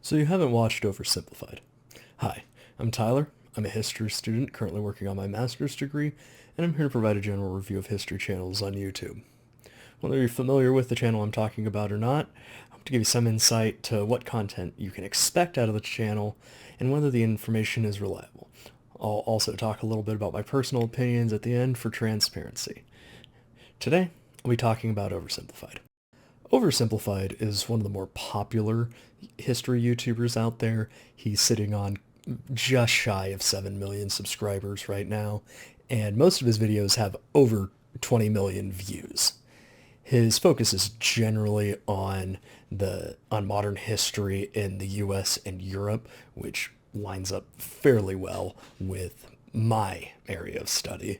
So you haven't watched Oversimplified. Hi, I'm Tyler. I'm a history student currently working on my master's degree, and I'm here to provide a general review of history channels on YouTube. Whether you're familiar with the channel I'm talking about or not, I hope to give you some insight to what content you can expect out of the channel and whether the information is reliable. I'll also talk a little bit about my personal opinions at the end for transparency. Today, I'll be talking about Oversimplified. Oversimplified is one of the more popular history YouTubers out there. He's sitting on just shy of 7 million subscribers right now, and most of his videos have over 20 million views. His focus is generally on modern history in the US and Europe, which lines up fairly well with my area of study.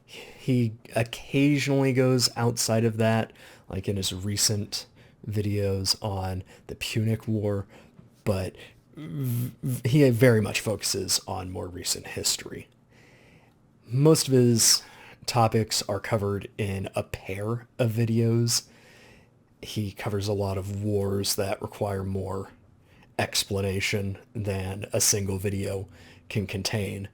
He occasionally goes outside of that, like in his recent videos on the Punic War, but he very much focuses on more recent history. Most of his topics are covered in a pair of videos. He covers a lot of wars that require more explanation than a single video can contain,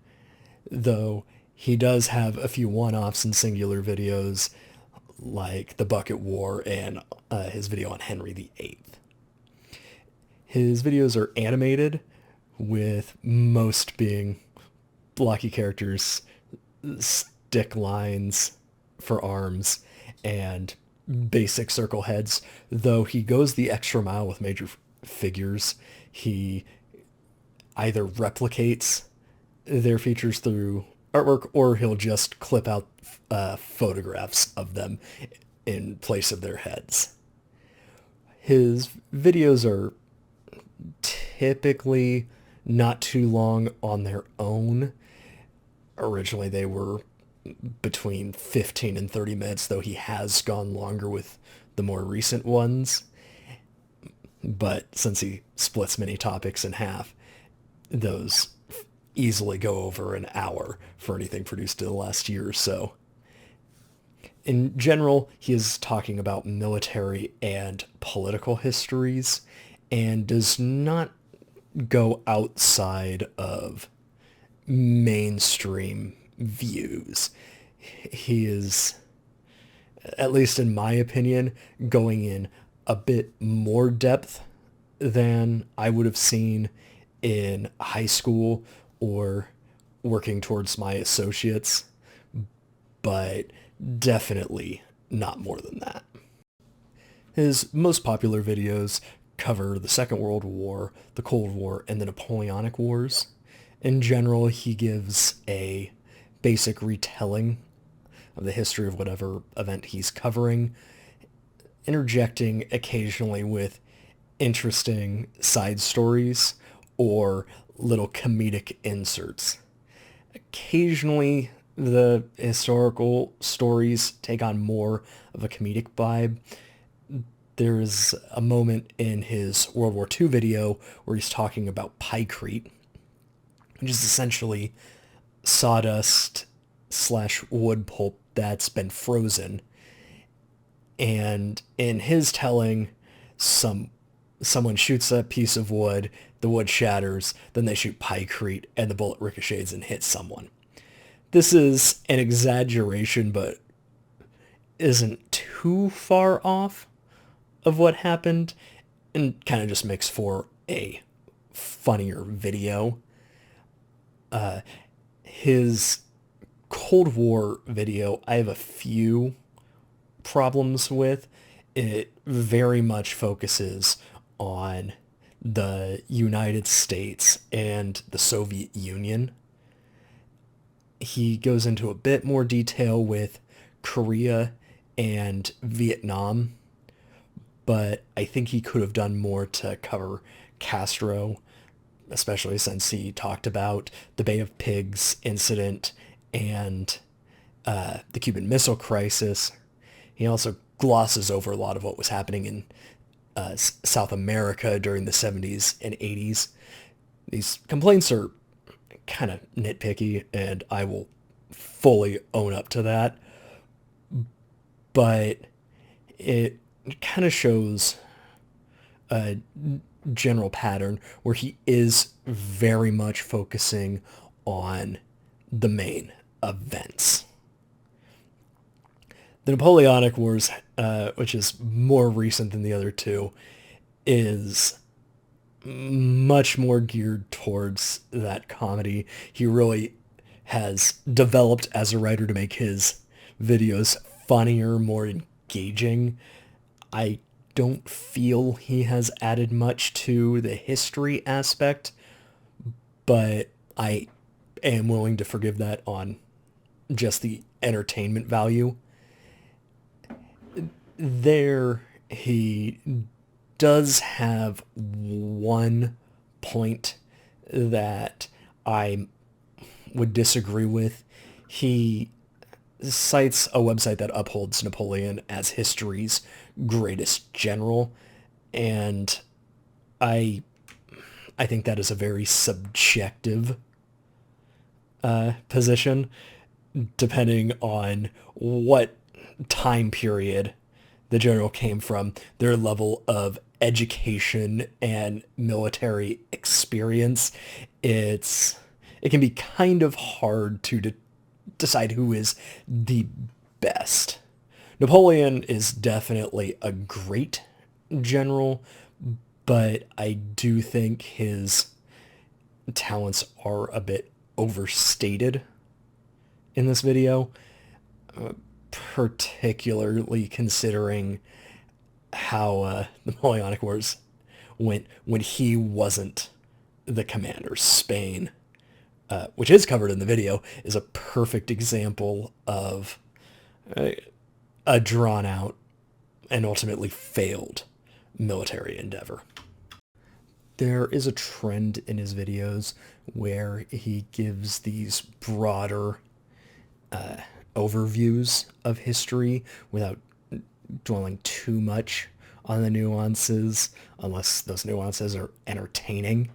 though he does have a few one-offs in singular videos, like the Bucket War and his video on Henry VIII. His videos are animated, with most being blocky characters, stick lines for arms, and basic circle heads, though he goes the extra mile with major figures. He either replicates their features through artwork, or he'll just clip out photographs of them in place of their heads. His videos are typically not too long on their own. Originally they were between 15 and 30 minutes, though he has gone longer with the more recent ones. But since he splits many topics in half, those easily go over an hour for anything produced in the last year or so. In general, he is talking about military and political histories and does not go outside of mainstream views. He is, at least in my opinion, going in a bit more depth than I would have seen in high school or working towards my associates, but definitely not more than that. His most popular videos cover the Second World War, the Cold War, and the Napoleonic Wars. In general, he gives a basic retelling of the history of whatever event he's covering, interjecting occasionally with interesting side stories or little comedic inserts. Occasionally, the historical stories take on more of a comedic vibe. There's a moment in his World War II video where he's talking about pykrete, which is essentially sawdust slash wood pulp that's been frozen. And in his telling, someone shoots a piece of wood, the wood shatters, then they shoot pykrete, and the bullet ricochets and hits someone. This is an exaggeration, but isn't too far off of what happened, and kind of just makes for a funnier video. His Cold War video, I have a few problems with. It very much focuses on the United States and the Soviet Union. He goes into a bit more detail with Korea and Vietnam, but I think he could have done more to cover Castro, especially since he talked about the Bay of Pigs incident and the Cuban Missile Crisis. He also glosses over a lot of what was happening in South America during the 70s and 80s. These complaints are kind of nitpicky, and I will fully own up to that. But it kind of shows a general pattern where he is very much focusing on the main events. The Napoleonic Wars, which is more recent than the other two, is much more geared towards that comedy. He really has developed as a writer to make his videos funnier, more engaging. I don't feel he has added much to the history aspect, but I am willing to forgive that on just the entertainment value. There, he does have one point that I would disagree with. He cites a website that upholds Napoleon as history's greatest general, and I I think that is a very subjective position, depending on what time period the general came from, their level of education and military experience. It can be kind of hard to decide who is the best. Napoleon is definitely a great general, but I do think his talents are a bit overstated in this video, particularly considering how the Napoleonic Wars went when he wasn't the commander. Spain, which is covered in the video, is a perfect example of a drawn-out and ultimately failed military endeavor. There is a trend in his videos where he gives these broader overviews of history without dwelling too much on the nuances, unless those nuances are entertaining.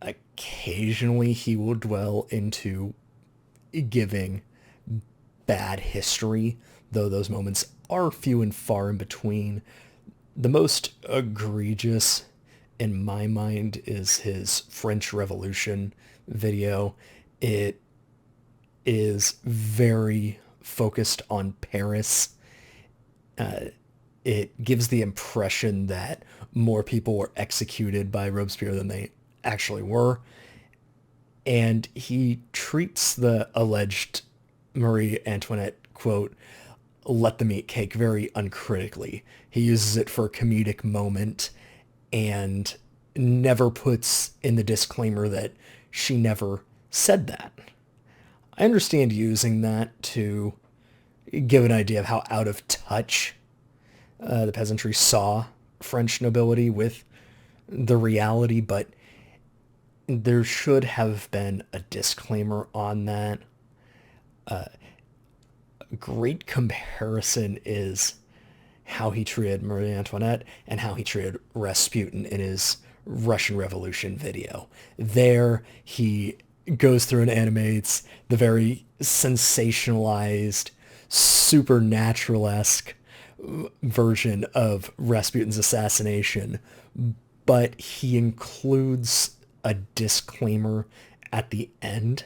Occasionally he will dwell into giving bad history, though those moments are few and far in between. The most egregious, in my mind, is his French Revolution video. It is very focused on Paris. It gives the impression that more people were executed by Robespierre than they actually were. And he treats the alleged Marie Antoinette quote, "let them eat cake," very uncritically. He uses it for a comedic moment and never puts in the disclaimer that she never said that. I understand using that to give an idea of how out of touch the peasantry saw French nobility with the reality, but there should have been a disclaimer on that. A great comparison is how he treated Marie Antoinette and how he treated Rasputin in his Russian Revolution video. There, he goes through and animates the very sensationalized, supernatural-esque version of Rasputin's assassination, but he includes a disclaimer at the end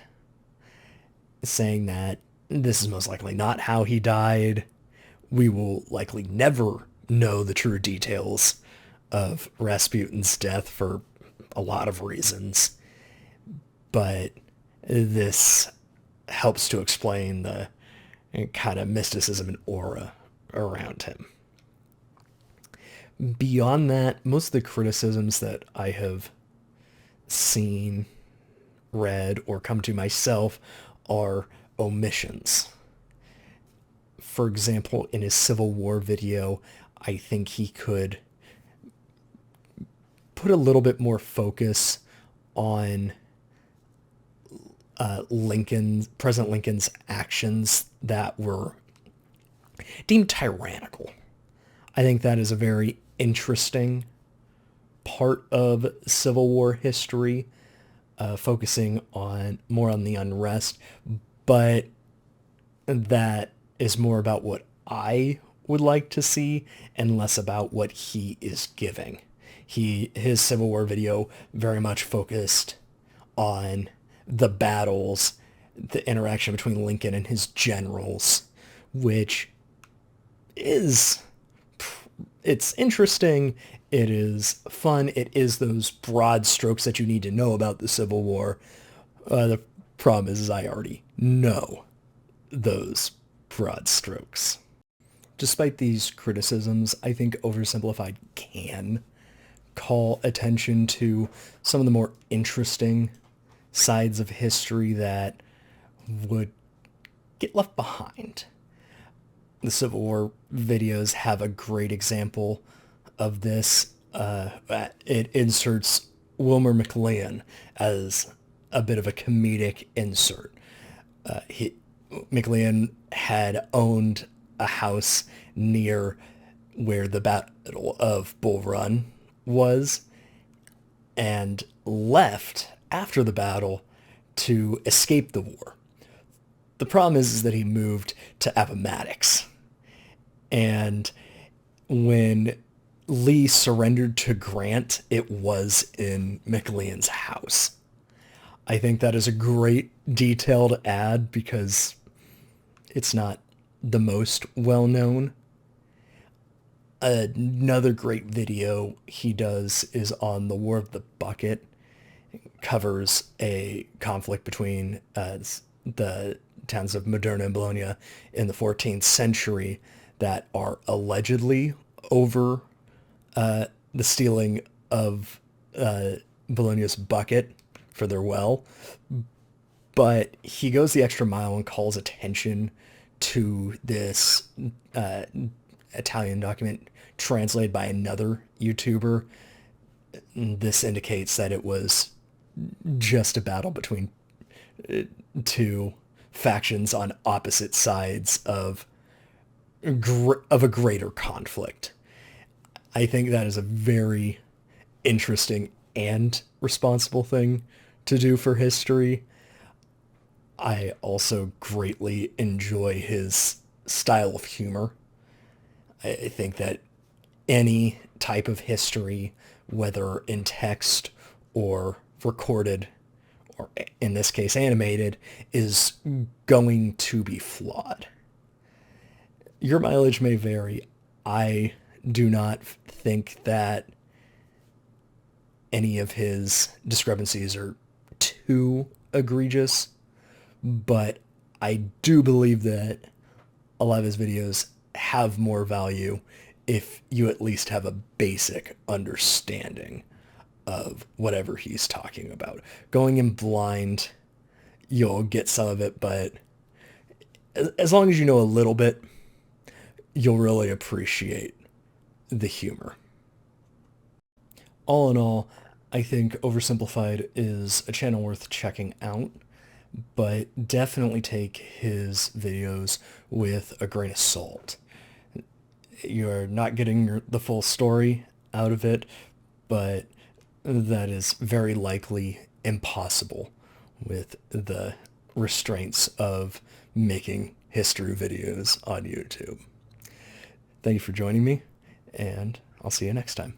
saying that this is most likely not how he died. We will likely never know the true details of Rasputin's death for a lot of reasons, but this helps to explain the kind of mysticism and aura around him. Beyond that, most of the criticisms that I have seen, read, or come to myself are omissions. For example, in his Civil War video, I think he could put a little bit more focus on President Lincoln's actions that were deemed tyrannical. I think that is a very interesting part of Civil War history, focusing more on the unrest, but that is more about what I would like to see and less about what he is giving. His Civil War video very much focused on the battles, the interaction between Lincoln and his generals, which is, it's interesting, it is fun, it is those broad strokes that you need to know about the Civil War. The problem is I already know those broad strokes. Despite these criticisms, I think Oversimplified can call attention to some of the more interesting sides of history that would get left behind. The Civil War videos have a great example of this. It inserts Wilmer McLean as a bit of a comedic insert. McLean had owned a house near where the Battle of Bull Run was and left after the battle to escape the war. The problem is that he moved to Appomattox. And when Lee surrendered to Grant, it was in McLean's house. I think that is a great detailed ad because it's not the most well-known. Another great video he does is on the War of the Bucket. It covers a conflict between the towns of Moderna and Bologna in the 14th century that are allegedly over the stealing of Bologna's bucket for their well. But he goes the extra mile and calls attention to this Italian document translated by another YouTuber. This indicates that it was just a battle between two factions on opposite sides of a greater conflict. I think that is a very interesting and responsible thing to do for history. I also greatly enjoy his style of humor. I think that any type of history, whether in text or recorded, or in this case animated, is going to be flawed. Your mileage may vary. I do not think that any of his discrepancies are too egregious, but I do believe that a lot of his videos have more value if you at least have a basic understanding of whatever he's talking about. Going in blind, you'll get some of it, but as long as you know a little bit, you'll really appreciate the humor. All in all, I think Oversimplified is a channel worth checking out, but definitely take his videos with a grain of salt. You're not getting the full story out of it, but that is very likely impossible with the restraints of making history videos on YouTube. Thank you for joining me, and I'll see you next time.